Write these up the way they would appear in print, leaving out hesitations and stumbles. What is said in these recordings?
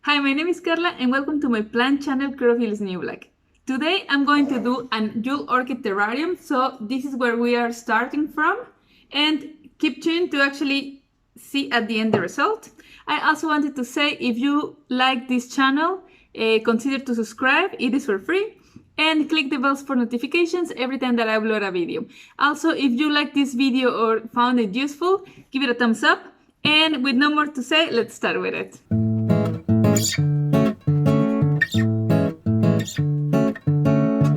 Hi, my name is Carla and welcome to my plant channel Chlorophyll's New Black. Today I'm going to do a Jewel Orchid Terrarium, so this is where we are starting from, and keep tuned to actually see at the end the result. I also wanted to say, if you like this channel, consider to subscribe, it is for free, and click the bells for notifications every time that I upload a video. Also, if you like this video or found it useful, give it a thumbs up, and with no more to say, let's start with it.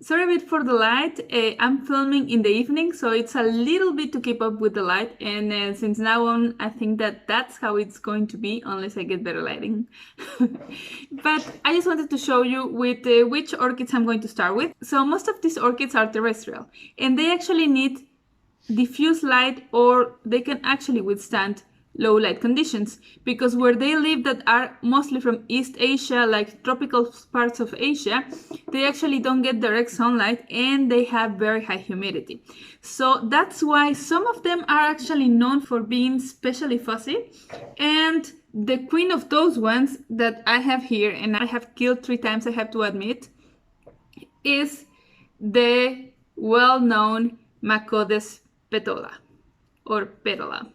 Sorry a bit for the light, I'm filming in the evening, so it's a little bit to keep up with the light, and since now on I think that that's how it's going to be unless I get better lighting. But I just wanted to show you with which orchids I'm going to start with. So most of these orchids are terrestrial and they actually need diffuse light, or they can actually withstand low light conditions, because where they live, that are mostly from East Asia, like tropical parts of Asia, they actually don't get direct sunlight and they have very high humidity. So that's why some of them are actually known for being especially fussy, and the queen of those ones that I have here, and I have killed 3 times, I have to admit, is the well-known Macodes Petola or Perola.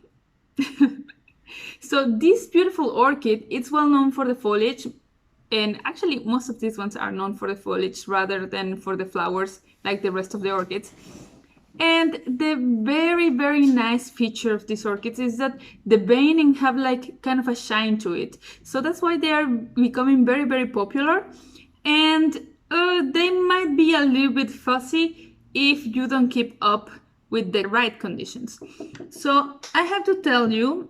So this beautiful orchid, it's well known for the foliage, and actually most of these ones are known for the foliage rather than for the flowers like the rest of the orchids. And the very nice feature of these orchids is that the veining have like kind of a shine to it, so that's why they are becoming very popular. And they might be a little bit fussy if you don't keep up with the right conditions. So I have to tell you,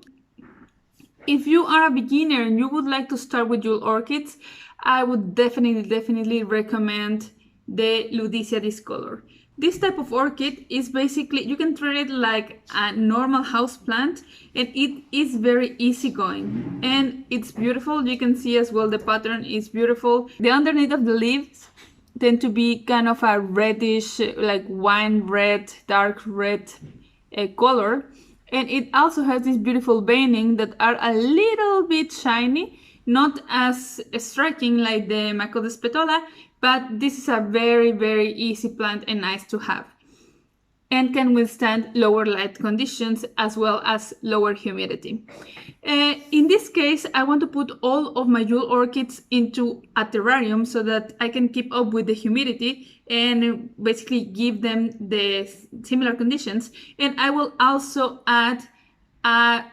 if you are a beginner and you would like to start with jewel orchids, I would definitely recommend the Ludisia discolor. This type of orchid is basically, you can treat it like a normal house plant, and it is very easygoing and it's beautiful. You can see as well the pattern is beautiful. The underneath of the leaves tend to be kind of a reddish, like wine red, dark red color, and it also has this beautiful veining that are a little bit shiny, not as striking like the Macodes Petola, but this is a very easy plant and nice to have, and can withstand lower light conditions as well as lower humidity. In this case, I want to put all of my jewel orchids into a terrarium so that I can keep up with the humidity and basically give them the similar conditions. And I will also add a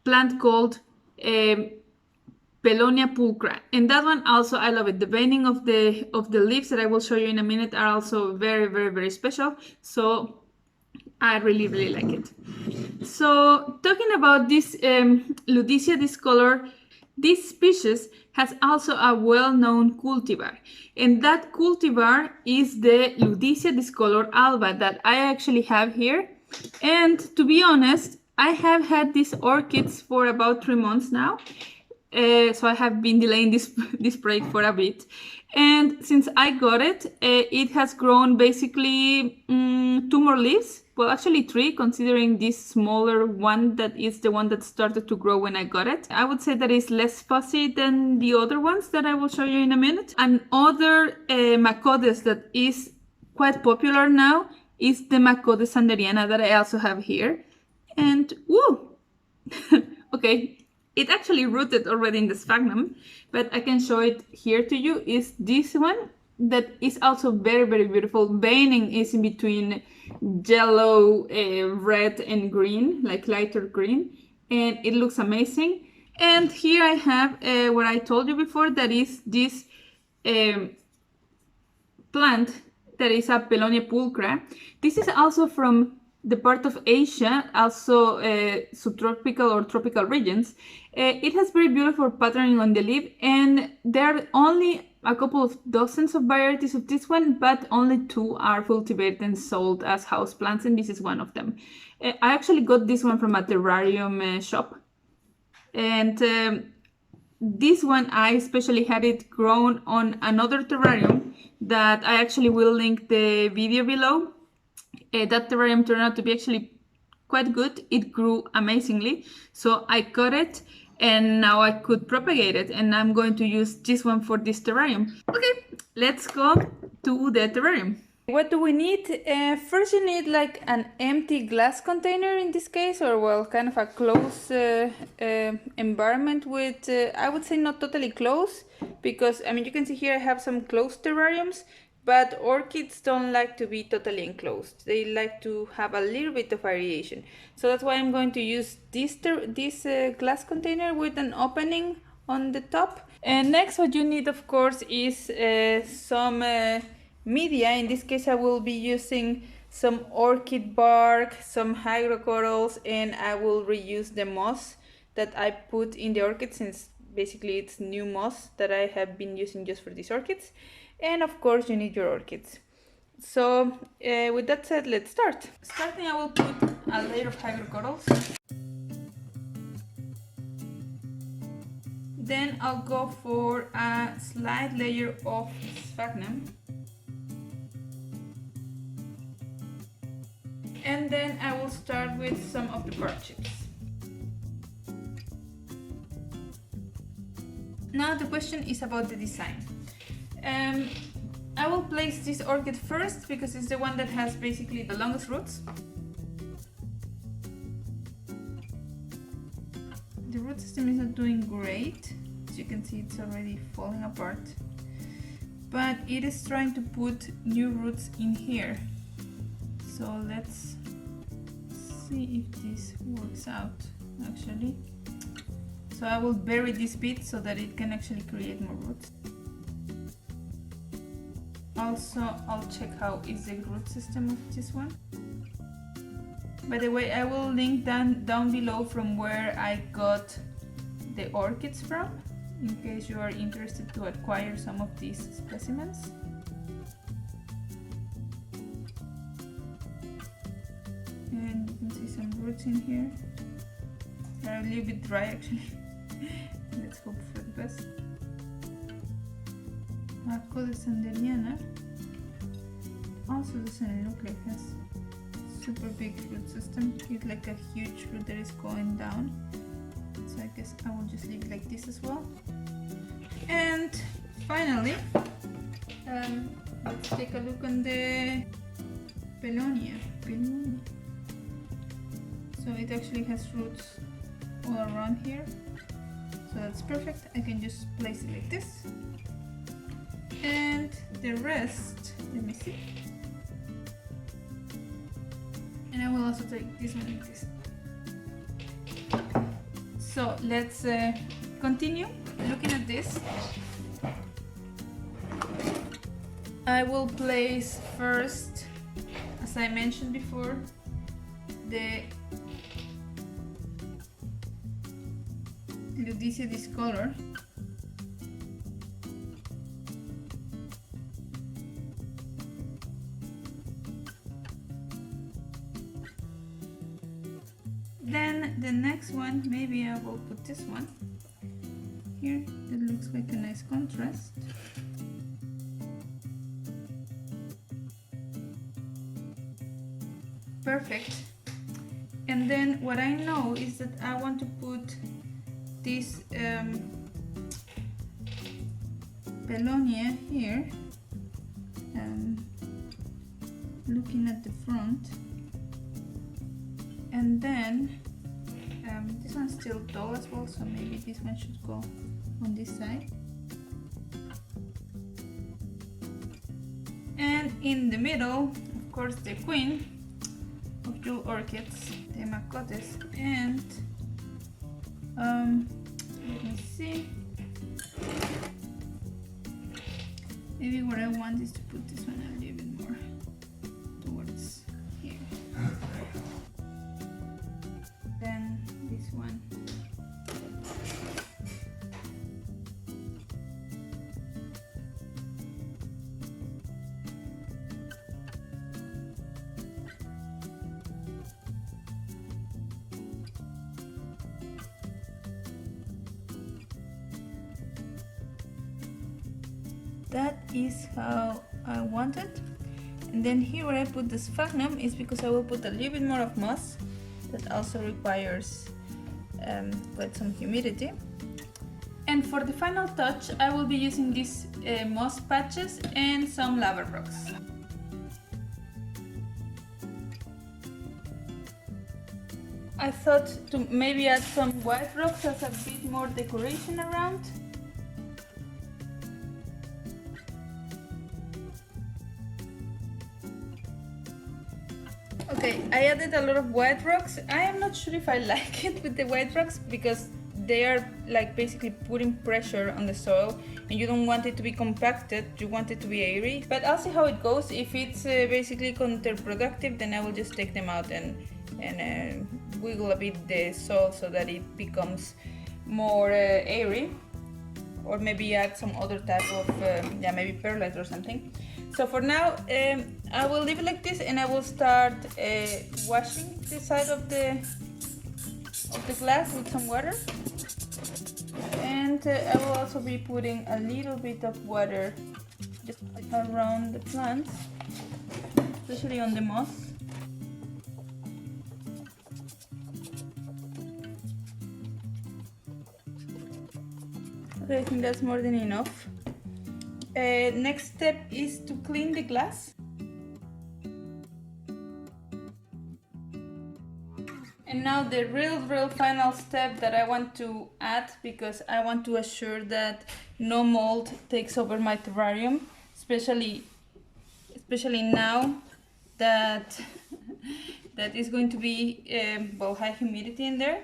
plant called Pelonia Pulchra, and that one also I love it. The veining of the leaves that I will show you in a minute are also very special, so I really like it. So talking about this Ludisia discolor, this species has also a well-known cultivar, and that cultivar is the Ludisia discolor alba that I actually have here. And to be honest, I have had these orchids for about 3 months now. So I have been delaying this project for a bit, and since I got it, it has grown basically 2 more leaves. Well, actually 3, considering this smaller one that is the one that started to grow when I got it. I would say that it's less fussy than the other ones that I will show you in a minute. Another Macodes that is quite popular now is the Macodes sanderiana that I also have here. And woo! Okay. It actually rooted already in the sphagnum, but I can show it here to you. Is this one that is also very beautiful. Veining is in between yellow, red and green, like lighter green, and it looks amazing. And here I have what I told you before, that is this plant that is Appellonia Pulchra. This is also from the part of Asia, also subtropical or tropical regions. It has very beautiful patterning on the leaf, and there are only a couple of dozens of varieties of this one, but only 2 are cultivated and sold as houseplants, and this is one of them. I actually got this one from a terrarium shop, and this one I especially had it grown on another terrarium that I actually will link the video below. That terrarium turned out to be actually quite good. It grew amazingly, so I got it, and now I could propagate it, and I'm going to use this one for this terrarium. Okay, let's go to the terrarium. What do we need? First you need like an empty glass container in this case, or well, kind of a closed environment with, I would say not totally closed, because I mean you can see here I have some closed terrariums, but orchids don't like to be totally enclosed. They like to have a little bit of variation. So that's why I'm going to use this glass container with an opening on the top. And next what you need of course is some media. In this case I will be using some orchid bark, some hydrocorals, and I will reuse the moss that I put in the orchid, since basically it's new moss that I have been using just for these orchids. And of course you need your orchids. So with that said, let's start. Starting, I will put a layer of hydrocorals. Then I'll go for a slight layer of sphagnum. And then I will start with some of the bark chips. Now the question is about the design. I will place this orchid first because it's the one that has basically the longest roots. The root system is not doing great. As you can see, it's already falling apart. But it is trying to put new roots in here. So let's see if this works out actually. So I will bury this bit so that it can actually create more roots. Also, I'll check how is the root system of this one. By the way, I will link down below from where I got the orchids from, in case you are interested to acquire some of these specimens. And you can see some roots in here. They're a little bit dry actually. Let's hope for the best. Macodes also doesn't look like it has super big root system. It's like a huge root that is going down. So I guess I will just leave it like this as well. And finally, let's take a look on the Pelonia. So it actually has roots all around here. So that's perfect. I can just place it like this. And the rest, let me see. And I will also take this one like this. So let's continue looking at this. I will place first, as I mentioned before, the Ludisia discolor. Then the next one, maybe I will put this one here. It looks like a nice contrast. Perfect. And then what I know is that I want to put this Pelonia here, looking at the front. And then this one's still tall as well, so maybe this one should go on this side. And in the middle, of course, the queen of jewel orchids, the Macodes. And let me see. Maybe what I want is to put this one a little bit more towards here. Then this one. That is how I want it. And then here where I put the sphagnum is because I will put a little bit more of moss that also requires quite some humidity. And for the final touch, I will be using these moss patches and some lava rocks. I thought to maybe add some white rocks as a bit more decoration around. Okay, I added a lot of white rocks. I am not sure if I like it with the white rocks because they are like basically putting pressure on the soil and you don't want it to be compacted, you want it to be airy. But I'll see how it goes. If it's basically counterproductive, then I will just take them out and wiggle a bit the soil so that it becomes more airy, or maybe add some other type of yeah, maybe perlite or something. So for now I will leave it like this, and I will start washing the side of the glass with some water, and I will also be putting a little bit of water just around the plants, especially on the moss. Okay, I think that's more than enough. Next step is to clean the glass. And now the real final step that I want to add, because I want to assure that no mold takes over my terrarium, especially now that is going to be well, high humidity in there,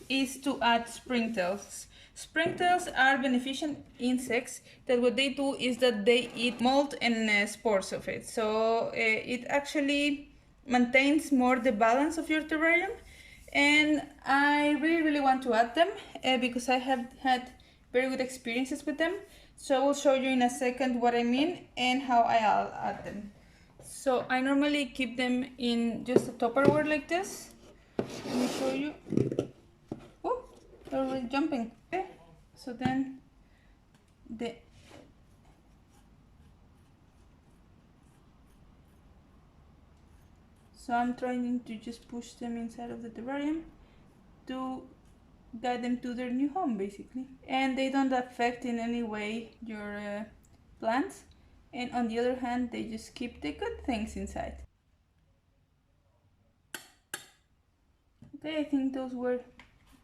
is to add springtails. Springtails are beneficent insects that what they do is that they eat mold and spores of it. So it actually maintains more the balance of your terrarium, and I really want to add them because I have had very good experiences with them. So I will show you in a second what I mean and how I'll add them. So I normally keep them in just a Tupperware like this. Let me show you. Oh, they're already jumping. Okay. So then so I'm trying to just push them inside of the terrarium to guide them to their new home, basically. And they don't affect in any way your plants. And on the other hand, they just keep the good things inside. Okay, I think those were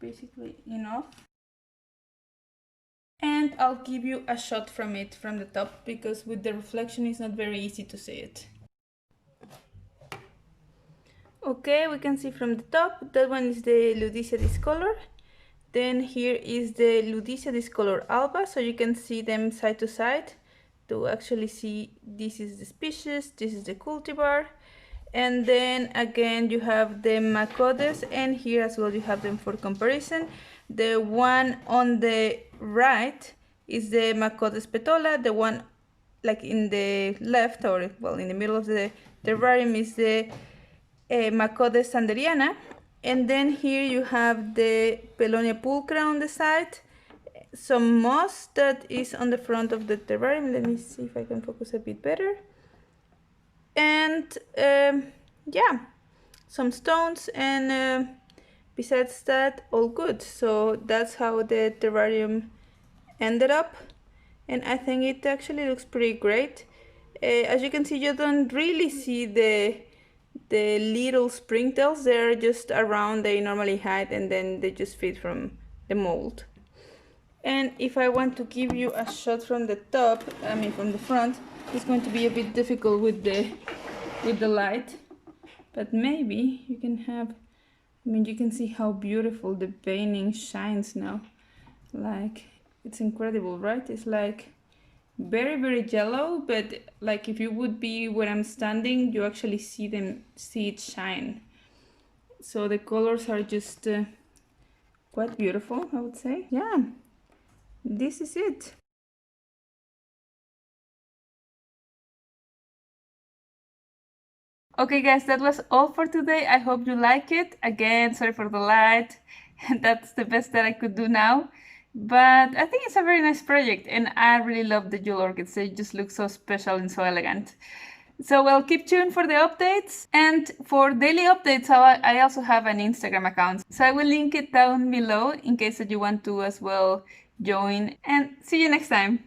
basically enough. And I'll give you a shot from it from the top, because with the reflection it's not very easy to see it. Okay, we can see from the top, that one is the Ludisia discolor. Then here is the Ludisia discolor alba, so you can see them side to side to actually see this is the species, this is the cultivar. And then again you have the Macodes, and here as well you have them for comparison. The one on the right is the Macodes Petola, the one like in the left, or well in the middle of the terrarium, is the Macodes sanderiana. And then here you have the Pelonia Pulchra on the side, some moss that is on the front of the terrarium. Let me see if I can focus a bit better. And yeah, some stones, and besides that, all good. So that's how the terrarium ended up, and I think it actually looks pretty great. As you can see, you don't really see the little springtails. They're just around, they normally hide, and then they just feed from the mold. And if I want to give you a shot from the top, I mean from the front, it's going to be a bit difficult with the light, but maybe you can have, I mean, you can see how beautiful the veining shines now. Like, it's incredible, right? It's like very yellow, but like if you would be where I'm standing, you actually see it shine. So the colors are just quite beautiful, I would say. Yeah, this is it. Okay guys, that was all for today. I hope you like it. Again, sorry for the light. That's the best that I could do now. But I think it's a very nice project, and I really love the jewel orchids. They just look so special and so elegant. So well, keep tuned for the updates, and for daily updates I also have an Instagram account, so I will link it down below in case that you want to as well join, and see you next time.